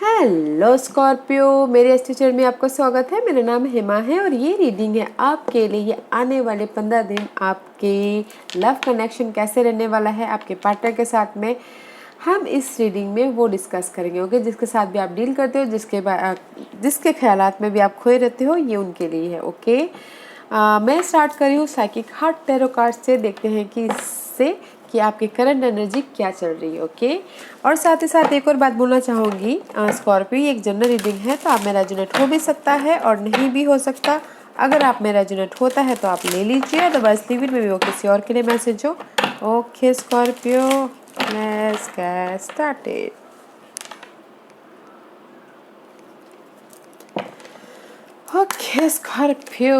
Hello Scorpio, मेरे इस teacher में आपका स्वागत है। मेरा नाम हेमा है और ये रीडिंग है आपके लिए। ये आने वाले 15 दिन आपके लव कनेक्शन कैसे रहने वाला है आपके पार्टनर के साथ में। हम इस रीडिंग में वो डिस्कस करेंगे, ओके। जिसके साथ भी आप डील करते हो, जिसके ख्यालात में भी आप खोए रहते हो, ये उनके लिए है, ओके। मैं स्टार्ट कर रही हूँ साइकिक हार्ट टैरो कार्ड से। देखते हैं कि इससे कि आपकी करंट एनर्जी क्या चल रही है, ओके। और साथ ही साथ एक और बात बोलना चाहूँगी, स्कॉर्पियो एक जनरल रीडिंग है, तो आप में रेजोनेट हो भी सकता है और नहीं भी हो सकता। अगर आप में रेजोनेट होता है तो आप ले लीजिए, अदरवाइज लीव इट में भी वो किसी और के लिए मैसेज हो। Okay Scorpio, let's get started. Okay Scorpio,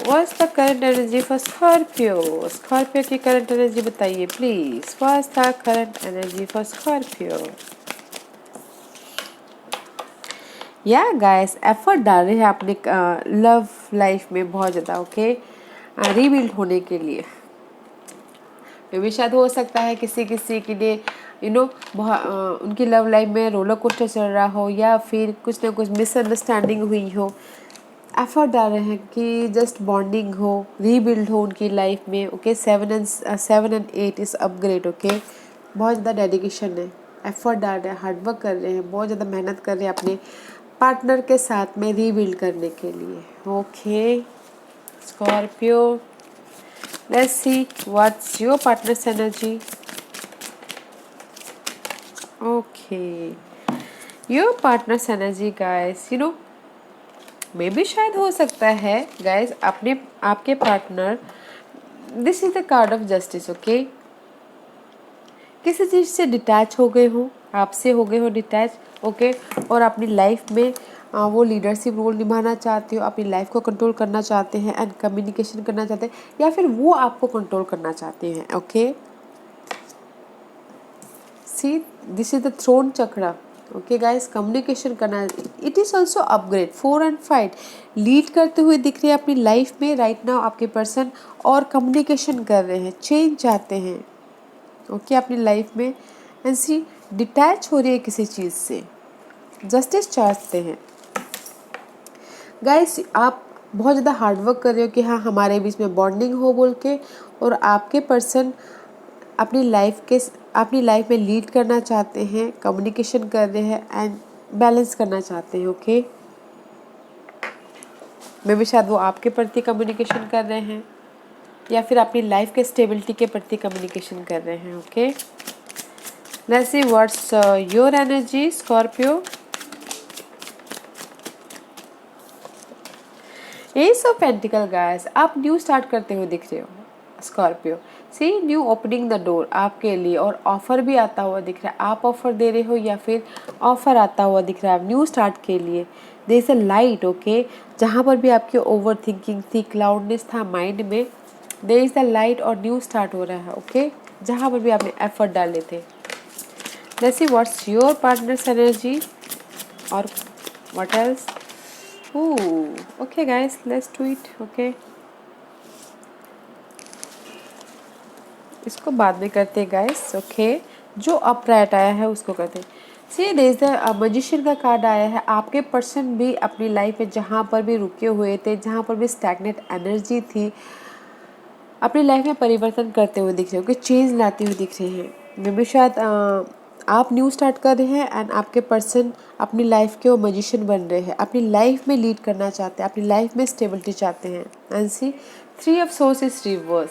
what's the current energy for Scorpio? Scorpio की करंट एनर्जी बताइए please. What's the current energy for Scorpio? या गाइस, एफर्ट डाल रहे हैं अपने लव लाइफ में बहुत ज़्यादा, ओके, रीबिल्ड होने के लिए। भी शायद हो सकता है किसी किसी के लिए उनकी लव लाइफ में रोलर कोस्टर चल रहा हो, या फिर कुछ ना कुछ मिसअंडरस्टैंडिंग हुई हो। एफर्ट डाल रहे हैं कि जस्ट बॉन्डिंग हो, रीबिल्ड हो उनकी लाइफ में, okay. 7 and 8 is upgrade, okay. बहुत ज़्यादा डेडिकेशन है, एफर्ट डाल रहे हैं, हार्डवर्क कर रहे हैं, बहुत ज़्यादा मेहनत कर रहे हैं अपने पार्टनर के साथ में रीबिल्ड करने के लिए, okay Scorpio. Let's see what's your partner's energy. Okay, your partner's energy guys, मे भी शायद हो सकता है गाइस आपके partner, this is the card of justice, okay, किसी चीज़ से डिटैच हो गए हो, आपसे हो गए हो डिटैच, ओके। और अपनी लाइफ में वो लीडरशिप रोल निभाना चाहते हो, अपनी लाइफ को कंट्रोल करना चाहते हैं एंड कम्युनिकेशन करना चाहते हैं, या फिर वो आपको कंट्रोल करना चाहते हैं, okay. See, this is the throne chakra, okay guys. Communication करना, it is also upgrade. 4 and 5 lead करते हुए दिख रहे हैं अपनी लाइफ में राइट नाउ आपके पर्सन, और कम्युनिकेशन कर रहे हैं, चेंज चाहते हैं, ओके, अपनी लाइफ में। एंड सी, डिटैच हो रही है किसी चीज़ से, जस्टिस चाहते हैं गाइस। आप बहुत ज़्यादा हार्डवर्क कर रहे हो कि हाँ हमारे बीच में बॉन्डिंग हो बोल के, और आपके पर्सन अपनी लाइफ में लीड करना चाहते हैं, कम्युनिकेशन कर रहे हैं एंड बैलेंस करना चाहते हैं, ओके। मे भी शायद वो आपके प्रति कम्युनिकेशन कर रहे हैं, या फिर अपनी लाइफ के स्टेबिलिटी के प्रति कम्युनिकेशन कर रहे हैं, okay. Let's see what's your energy Scorpio. Ace of pentacle guys, आप न्यू स्टार्ट करते हुए दिख रहे हो Scorpio. See, new opening the door आपके लिए, और ऑफर भी आता हुआ दिख रहा है। आप ऑफर दे रहे हो या फिर ऑफर आता हुआ दिख रहा है न्यू स्टार्ट के लिए। There is a light, okay. जहाँ पर भी आपकी ओवर थिंकिंग थी, क्लाउडनेस था माइंड में, देयर इज अ लाइट और न्यू स्टार्ट हो रहा है, ओके। जहाँ पर भी आपने एफर्ट डाले थे। Let's see what's your partner's energy, और what else. Okay guys, let's do it, okay। इसको बाद में करते हैं गाइस, ओके। जो अपराइट आया है उसको करते हैं। सी, देयर इज द मैजिशियन का कार्ड आया है। आपके पर्सन भी अपनी लाइफ में जहाँ पर भी रुके हुए थे, जहाँ पर भी स्टैग्नेट एनर्जी थी, अपनी लाइफ में परिवर्तन करते हुए दिख रहे हो, कि चेंज लाते हुए दिख रहे हैं। मे भी शायद आप न्यू स्टार्ट कर रहे हैं एंड आपके पर्सन अपनी लाइफ के वो मैजिशियन बन रहे हैं, अपनी लाइफ में लीड करना चाहते हैं, अपनी लाइफ में स्टेबिलिटी चाहते हैं। And see, 3 of swords is reverse.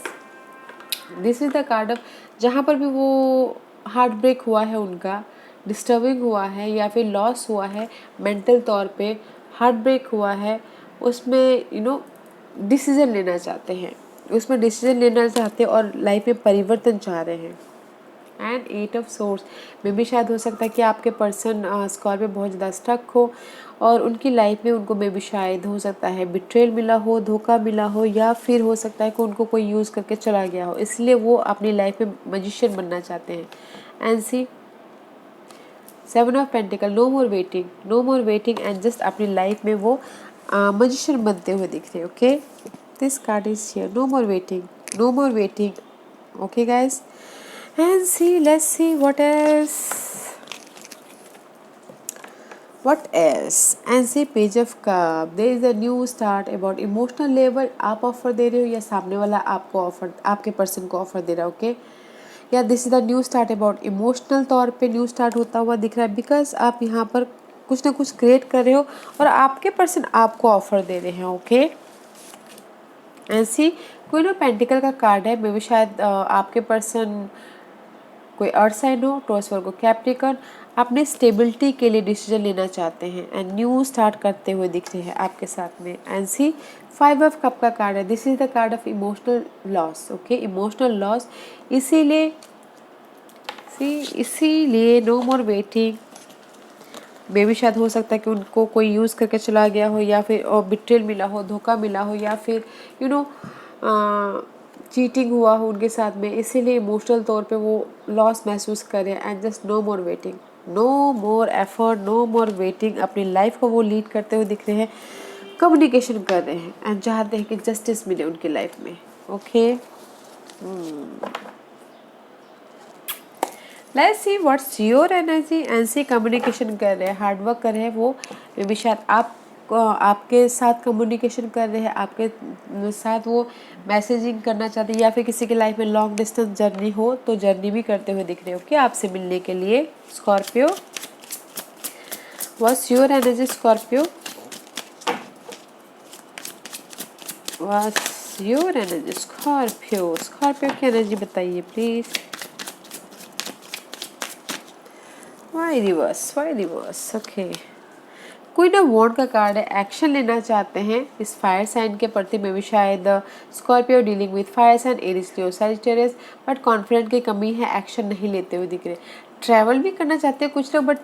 This is the card of, जहाँ पर भी वो हार्ट ब्रेक हुआ है उनका, डिस्टर्बिंग हुआ है या फिर लॉस हुआ है, मेंटल तौर पे हार्ट ब्रेक हुआ है, उसमें डिसीजन लेना चाहते हैं, उसमें डिसीजन लेना चाहते हैं और लाइफ में परिवर्तन चाह रहे हैं। एंड 8 ऑफ सोर्स में भी शायद हो सकता है कि आपके पर्सन स्कॉर्पियो बहुत ज़्यादा स्टक हो, और उनकी लाइफ में उनको मे भी शायद हो सकता है बिट्रेल मिला हो, धोखा मिला हो, या फिर हो सकता है कि उनको कोई यूज़ करके चला गया हो, इसलिए वो अपनी लाइफ में मैजिशियन बनना चाहते हैं। And see, 7 of pentacle, no more waiting, no more waiting, and just अपनी लाइफ में वो मैजिशियन बनते हुए दिख रहे हैं, okay. This card is here, no more waiting, no more waiting, okay guys। And see, let's see what else. What else? And see page of cup. There is a new start about emotional level. आप offer दे रहे हो या सामने वाला आपको offer, आपके person को ऑफर दे रहा है, ओके? या this is the new start about emotional तौर पे न्यू स्टार्ट होता हुआ दिख रहा है, बिकॉज आप यहाँ पर कुछ ना कुछ क्रिएट कर रहे हो और आपके पर्सन आपको ऑफर दे रहे हैं, okay? And see queen of pentacle का कार्ड है, मे भी शायद आपके पर्सन कोई अर्थ साइन हो, टॉरस वर्गो कैप्रिकॉर्न, अपने स्टेबिलिटी के लिए डिसीजन लेना चाहते हैं एंड न्यू स्टार्ट करते हुए दिख रहे हैं आपके साथ में। एंड सी 5 ऑफ कप का कार्ड है, this is the card of emotional loss, okay? Emotional loss, इसीलिए नो मोर वेटिंग। मे भी शायद हो सकता है कि उनको कोई यूज़ करके चला गया हो, या फिर बिट्रेल मिला हो, धोखा मिला हो, या फिर चीटिंग हुआ हो उनके साथ में, इसीलिए इमोशनल तौर पे वो लॉस महसूस करें and just no more waiting, no more effort, no more waiting. अपनी लाइफ को वो लीड करते हुए दिख रहे हैं, कम्युनिकेशन कर रहे हैं एंड चाहते हैं कि जस्टिस मिले उनकी लाइफ में, okay? Let's see what's your energy. And see communication कर रहे हैं, हार्डवर्क कर रहे हैं वो, मे बी शायद आपके साथ कम्युनिकेशन कर रहे हैं, आपके साथ वो मैसेजिंग करना चाहते हैं, या फिर किसी के लाइफ में लॉन्ग डिस्टेंस जर्नी हो तो जर्नी भी करते हुए दिख रहे हो, क्या आपसे मिलने के लिए Scorpio. What's your energy Scorpio, what's your energy Scorpio. Scorpio की एनर्जी बताइए प्लीज। वाई reverse, okay? Queen of wand का कार्ड है, एक्शन लेना चाहते हैं इस फायर साइन के प्रति, में भी शायद Scorpio dealing with fire sign, Aries, Leo, Sagittarius, but confident की कमी है, एक्शन नहीं लेते हुए दिख रहे। ट्रैवल भी करना चाहते हैं कुछ लोग, बट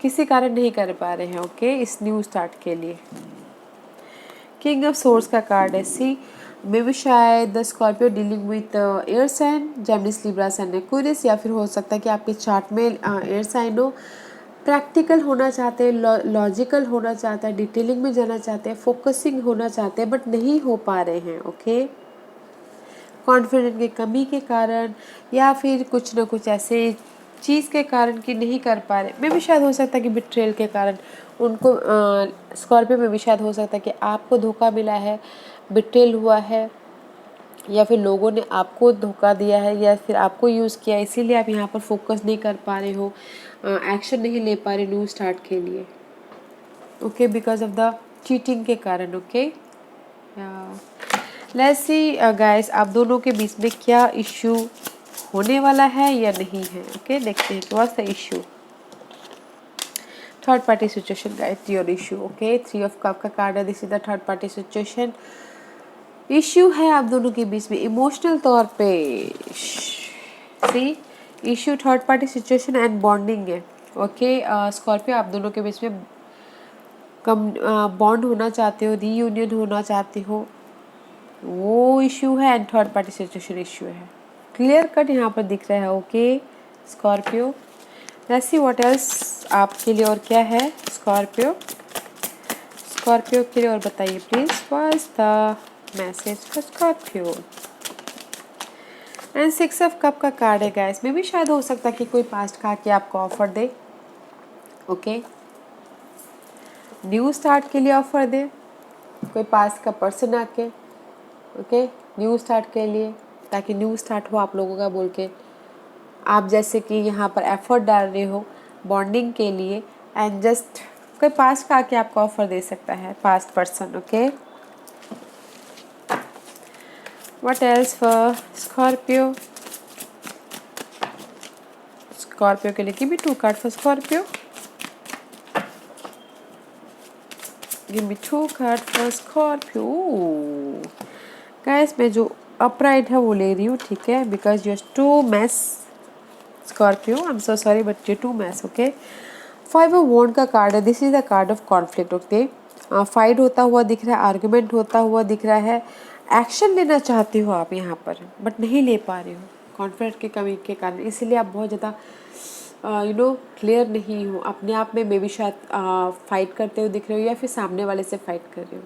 किसी कारण नहीं कर पा रहे हैं, ओके? इस न्यू स्टार्ट के लिए। किंग ऑफ सोर्स का कार्ड है, सी मे भी शायद Scorpio dealing with air sign, Geminis, Libra sign, Aquarius, या फिर हो सकता है कि आपके चार्ट में एयर साइन हो। प्रैक्टिकल होना चाहते हैं, लॉजिकल होना चाहते हैं, डिटेलिंग में जाना चाहते हैं, फोकसिंग होना चाहते हैं, बट नहीं हो पा रहे हैं, ओके? कॉन्फिडेंस की कमी के कारण, या फिर कुछ ना कुछ ऐसे चीज़ के कारण कि नहीं कर पा रहे। मे भी शायद हो सकता है कि बिट्रेल के कारण उनको, स्कॉर्पियो में भी शायद हो सकता है कि आपको धोखा मिला है, बिट्रेल हुआ है, या फिर लोगों ने आपको धोखा दिया है, या फिर आपको यूज़ किया, इसीलिए आप यहाँ पर फोकस नहीं कर पा रहे हो, एक्शन नहीं ले पा रहे न्यू स्टार्ट के लिए, okay? Because of the cheating के कारण, ओके? लेट्स सी गाइस, आप दोनों के बीच में क्या इश्यू होने वाला है या नहीं है, ओके? देखते हैं what's the issue. Third party situation guys, your issue, okay? 3 of cup का कार्ड है, this is the third party situation. Issue है आप दोनों के बीच में इमोशनल तौर पे, see issue third party situation and bonding है, ओके? स्कॉर्पियो आप दोनों के बीच में कम बॉन्ड होना चाहते हो, रीयूनियन होना चाहते हो, वो इश्यू है, and third party situation issue है, क्लियर कट यहाँ पर दिख रहा है, okay? Scorpio, let's see what else आपके लिए और क्या है स्कॉर्पियो के लिए, और बताइए please what's the message for Scorpio. And 6 of cup का कार्ड है गाइस, में भी शायद हो सकता है कि कोई पास्ट का आके आपको ऑफर दे, ओके? न्यू स्टार्ट के लिए ऑफर दे, कोई पास्ट का पर्सन आके, ओके? न्यू स्टार्ट के लिए, ताकि न्यू स्टार्ट हो आप लोगों का बोल के, आप जैसे कि यहाँ पर एफर्ट डाल रहे हो बॉन्डिंग के लिए, एंड जस्ट कोई पास्ट का आके आपको ऑफर दे सकता है, past person, okay? What else for Scorpio? Scorpio के लिए give me 2 cards for Scorpio. Give me 2 cards for Scorpio. Guys, मैं जो upright है वो ले रही हूँ, ठीक है? Because you're too mess, Scorpio. I'm so sorry, but you're too mess, okay? 5 of Wands का कार्ड है. This is the card of conflict, okay? Fight होता हुआ दिख रहा है, आर्गुमेंट होता हुआ दिख रहा है, एक्शन लेना चाहते हो आप यहाँ पर, बट नहीं ले पा रहे हो कॉन्फिडेंस की कमी के कारण, इसीलिए आप बहुत ज़्यादा क्लियर नहीं हो अपने आप में। मे बी शायद फाइट करते हुए दिख रहे हो, या फिर सामने वाले से फाइट कर रहे हो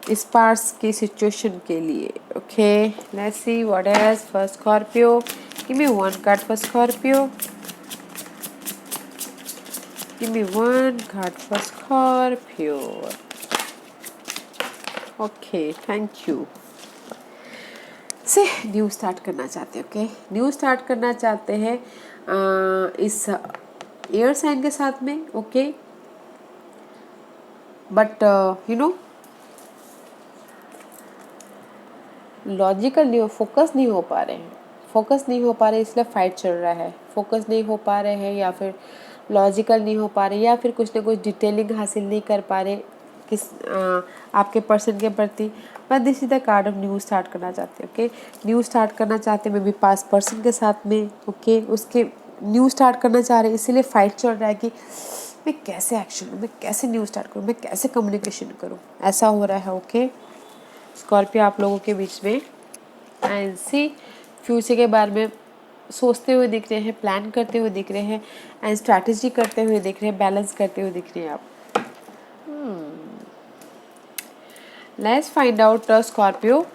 इस पार्ट्स की सिचुएशन के लिए, okay? Let's see what else for Scorpio. Give me 1 card for Scorpio. Give me one card for Scorpio. Okay, thank you. से न्यू स्टार्ट करना चाहते हैं, ओके न्यू स्टार्ट करना चाहते हैं इस एयर साइन के साथ में, okay but you know logical नहीं हो, फोकस नहीं हो पा रहे हैं, फोकस नहीं हो पा रहे इसलिए फाइट चल रहा है, फोकस नहीं हो पा रहे हैं या फिर लॉजिकल नहीं हो पा रहे या फिर कुछ ना कुछ डिटेलिंग हासिल नहीं कर पा रहे किस आपके पर्सन के प्रति। But this is the card of new start करना चाहते हैं, ओके न्यू स्टार्ट करना चाहते हैं मे बी पास्ट पर्सन के साथ में, ओके उसके न्यू स्टार्ट करना चाह रहे हैं इसीलिए फाइट चल रहा है कि मैं कैसे एक्शन लूँ, मैं कैसे न्यू स्टार्ट करूँ, मैं कैसे कम्युनिकेशन करूँ, ऐसा हो रहा है, ओके स्कॉर्पियो आप लोगों के बीच में। एंड सी फ्यूचर के बारे में सोचते हुए दिख रहे हैं, प्लान करते हुए दिख रहे हैं एंड स्ट्रैटेजी करते हुए दिख रहे हैं, बैलेंस करते हुए दिख रहे हैं आप। लेट्स फाइंड आउट स्कॉर्पियो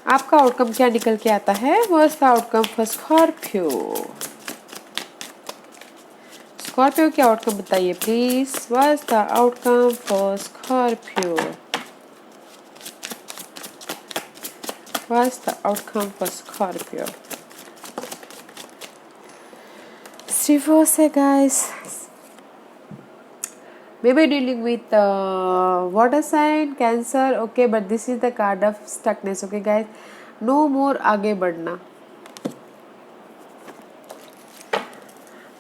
आपका आउटकम क्या निकल के आता है। What's the outcome for Scorpio? Scorpio के आउटकम बताइए please. What's the outcome for Scorpio? What's the outcome for Scorpio? Reverse, guys. Maybe dealing with water sign, Cancer. Okay, but this is the card of stuckness. Okay, guys, no more आगे बढ़ना।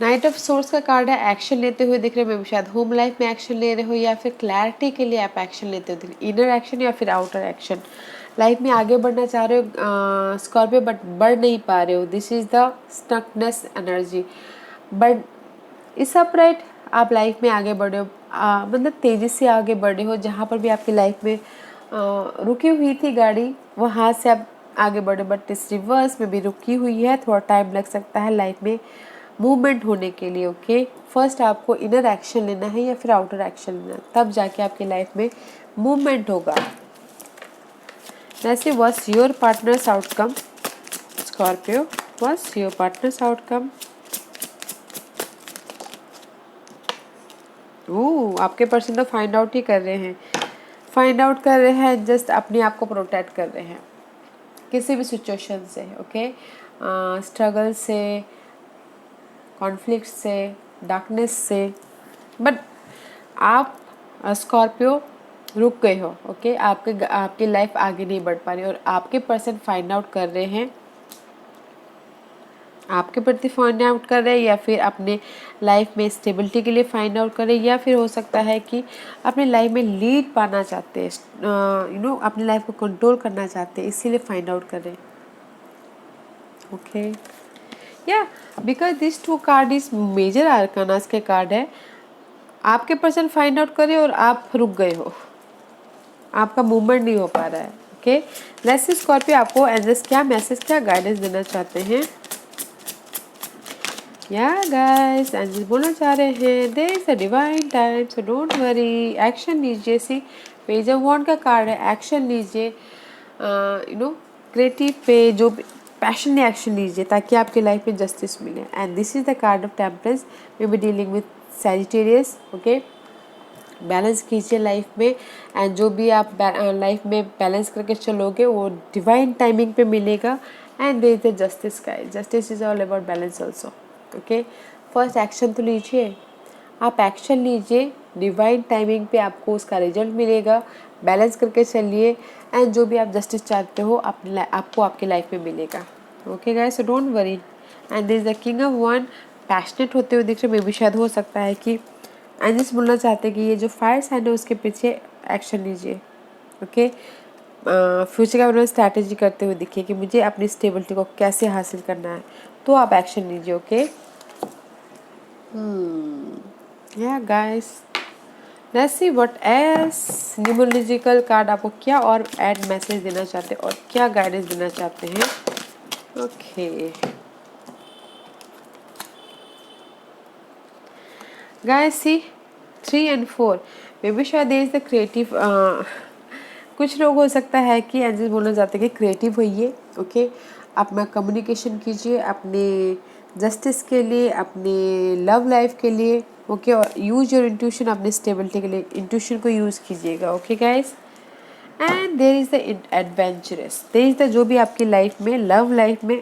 Night of swords का card है, action लेते हुए दिख रहे हैं, शायद होम लाइफ में एक्शन ले रहे हो या फिर क्लैरिटी के लिए आप एक्शन लेते हुए दिख रहे, इनर एक्शन या फिर आउटर एक्शन। लाइफ में आगे बढ़ना चाह रहे हो स्कॉर्पियो बट बढ़ नहीं पा रहे हो, this is the stuckness energy. But इस अपराइट आप लाइफ में आगे बढ़े हो, मतलब तेज़ी से आगे बढ़े हो, जहाँ पर भी आपकी लाइफ में रुकी हुई थी गाड़ी वहाँ से आप आगे बढ़े, बट इस रिवर्स में भी रुकी हुई है, थोड़ा टाइम लग सकता है लाइफ में मूवमेंट होने के लिए, ओके फर्स्ट आपको इनर एक्शन लेना है या फिर आउटर एक्शन लेना है, तब जाके आपकी लाइफ में मूवमेंट होगा। वैसे what's your partner's outcome Scorpio? What's your partner's outcome? Oh आपके पर्सन तो फाइंड आउट ही कर रहे हैं, फाइंड आउट कर रहे हैं, जस्ट अपने आप को प्रोटेक्ट कर रहे हैं किसी भी सिचुएशन से, ओके स्ट्रगल से, कॉन्फ्लिक्ट से, डार्कनेस से। बट आप स्कॉर्पियो रुक गए हो, ओके आपकी लाइफ आगे नहीं बढ़ पा रही और आपके पर्सन फाइंड आउट कर रहे हैं, आपके प्रति फाइंड आउट कर रहे हैं या फिर अपने लाइफ में स्टेबिलिटी के लिए फाइंड आउट कर रहे हैं या फिर हो सकता है कि अपने लाइफ में लीड पाना चाहते हैं, यू नो अपनी लाइफ को कंट्रोल करना चाहते हैं इसीलिए फाइंड आउट कर रहे हैं, ओके या because this two card is major arcanas के कार्ड है। आपके पर्सन फाइंड आउट करे और आप रुक गए हो, आपका मूवमेंट नहीं हो पा रहा है, ओके लेट्स सी स्कॉर्पियो आपको एंजल्स क्या मैसेज क्या गाइडेंस देना चाहते हैं। या गाइस एंजल्स बोलना चाह रहे हैं there is a divine time so don't worry, action लीजिए। सी पेज ऑफ वॉन्ड का कार्ड है, एक्शन लीजिए, यू नो क्रिएटिव पे जो पैशन में एक्शन लीजिए ताकि आपकी लाइफ में जस्टिस मिले। And this is the card of temperance, we be dealing with Sagittarius, okay balance कीजिए लाइफ में एंड जो भी आप लाइफ में बैलेंस करके चलोगे वो डिवाइन टाइमिंग पे मिलेगा। And there is the justice guys, justice is all about balance also, okay first action तो लीजिए, आप एक्शन लीजिए, डिवाइन टाइमिंग पे आपको उसका रिजल्ट मिलेगा, बैलेंस करके चलिए एंड जो भी आप जस्टिस चाहते हो आपको आपकी लाइफ में मिलेगा, okay guys so don't worry. And this is the king of one, passionate होते हुए दिख रहे, मे भी शायद हो सकता है कि एंजल्स बोलना चाहते हैं कि ये जो फायर साइन है उसके पीछे एक्शन लीजिए, ओके फ्यूचर का उन्होंने स्ट्रैटेजी करते हुए दिखिए कि मुझे अपनी स्टेबिलिटी को कैसे हासिल करना है, तो आप एक्शन लीजिए, ओके या guys let's see what else numerological card आपको क्या और ऐड मैसेज देना चाहते हैं और क्या गाइडेंस देना चाहते हैं, okay guys see 3 and 4 maybe शायद इज द क्रिएटिव, कुछ लोग हो सकता है कि एंजल्स बोलना चाहते हैं कि क्रिएटिव होइए, ओके अपना कम्युनिकेशन कीजिए, अपने जस्टिस के लिए, अपने लव लाइफ के लिए। ओके, और यूज योर इंट्यूशन अपने स्टेबिलिटी के लिए इंट्यूशन को यूज़ कीजिएगा। Okay guys, and there is the adventurous, there is the जो भी आपकी लाइफ में, लव लाइफ में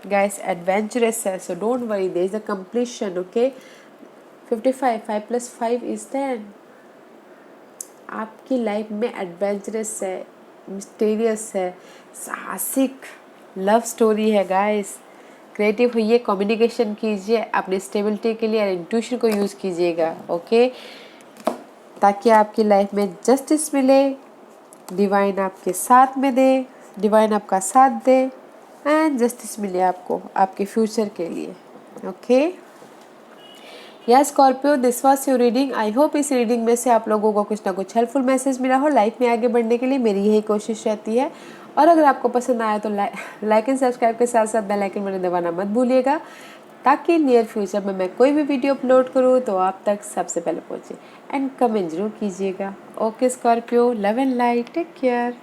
गाइस एडवेंचरस है, so don't worry, there is the completion. Okay, 55, 5 + 5 = 10। आपकी लाइफ में एडवेंचरस है, मिस्टीरियस है, साहसिक लव स्टोरी है गाइस। क्रिएटिव होइए, कम्युनिकेशन कीजिए अपनी स्टेबिलिटी के लिए, इंट्यूशन को यूज़ कीजिएगा। ओके, ताकि आपकी लाइफ में जस्टिस मिले, डिवाइन आपके साथ में दे, डिवाइन आपका साथ दे, एंड जस्टिस मिले आपको आपके फ्यूचर के लिए। ओके, या Scorpio, this was your reading. I hope इस रीडिंग में से आप लोगों को कुछ ना कुछ हेल्पफुल मैसेज मिला हो। लाइफ में आगे बढ़ने के लिए मेरी यही कोशिश रहती है। और अगर आपको पसंद आया तो लाइक एंड सब्सक्राइब के साथ साथ बेल आइकन बटन दबाना मत भूलिएगा, ताकि नियर फ्यूचर में मैं कोई भी वीडियो अपलोड करूँ तो आप तक सबसे पहले पहुँचे। एंड कमेंट जरूर कीजिएगा। Okay Scorpio, love and light, take care.